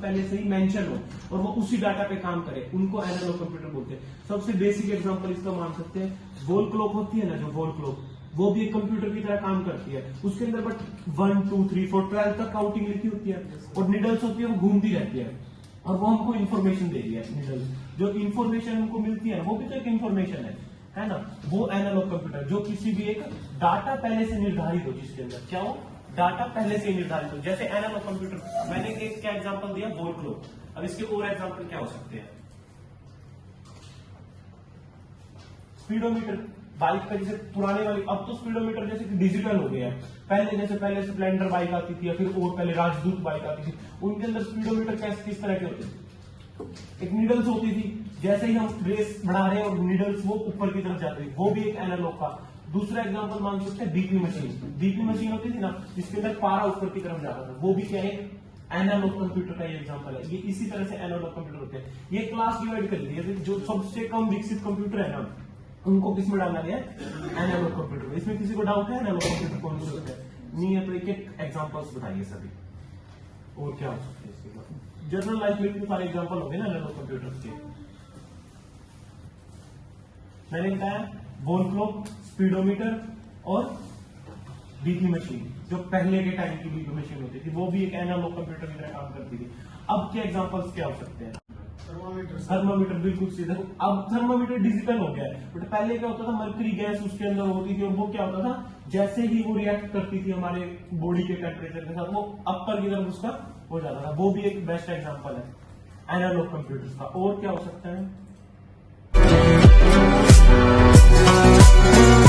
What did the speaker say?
पहले से ही मेंशन हो और वो उसी डाटा पे काम करे, उनको एनालॉग कंप्यूटर बोलते हैं। सबसे बेसिक एग्जांपल इसका मान सकते हैं, वॉल क्लॉक होती है ना, जो वॉल क्लॉक, वो भी एक कंप्यूटर की तरह काम करती है। उसके अंदर बट 1 2 3 4 12 तक काउंटिंग लिखी होती है और निडल्स होती है, वो घूमती रहती है और वो हमको इन्फॉर्मेशन दे रही है। निडल्स जो इन्फॉर्मेशन हमको मिलती है ना, वो भी तो एक इन्फॉर्मेशन है ना। वो एनालॉग कंप्यूटर जो किसी भी एक डाटा पहले से निर्धारित हो, जिसके अंदर क्या हो, डाटा पहले से निर्धारित हो। जैसे एनालॉग कंप्यूटर, मैंने एक क्या एग्जांपल दिया, वॉल क्लॉक। अब इसके और एग्जांपल क्या हो सकते हैं, स्पीडोमीटर, बाइक का जैसे पुराने वाली, अब तो स्पीडोमीटर जैसे कि डिजिटल हो गया है। पहले स्प्लेंडर बाइक आती थी या फिर और पहले राजदूत बाइक आती थी, उनके अंदर स्पीडोमीटर किस तरह के होते थे, एक नीडल्स होती थी। जैसे ही हम रेस बढ़ा रहे हैं और नीडल्स वो ऊपर की तरफ जाती थी, वो भी एक एनालॉग का। दूसरा एग्जांपल मान सकते हैं बीपी मशीन। बीपी मशीन होती थी ना, जिसके अंदर पारा ऊपर की तरफ जाता था, वो भी क्या है, एनालॉग कंप्यूटर का ये एग्जांपल है। ये इसी तरह से एनालॉग कंप्यूटर होते हैं। ये क्लास डिवाइड कर दी है, जो सबसे कम विकसित कंप्यूटर है ना, उनको किसमें डालना गया, एनालॉग कंप्यूटर में। इसमें किसी को डाउट है एनालॉग कंप्यूटर कौन सा होता है? नहीं है तो एक एक एग्जांपल्स बताइए सभी, और क्या हो सकते हैं इसके बाद। जनरल लाइफ में भी सारे एग्जांपल हो गए ना एनालॉग कंप्यूटर के। मैंने बताया वॉल क्लॉक, स्पीडोमीटर और बीपी मशीन, जो पहले के टाइम की बीपी मशीन होती थी, वो भी एक एनालॉग कंप्यूटर की तरह काम करती थी। अब के एग्जांपल्स क्या हो सकते हैं, थर्मामीटर, बिल्कुल सीधा। अब थर्मामीटर डिजिटल हो गया है, बट पहले क्या होता था, मरकरी गैस उसके अंदर होती थी और वो क्या होता था, जैसे ही वो रिएक्ट करती थी हमारे बॉडी के टेम्परेचर के साथ, वो अपर की तरफ उसका हो जाता था। वो भी एक बेस्ट एग्जांपल है एनालॉग कंप्यूटर्स का। और क्या हो सकता है,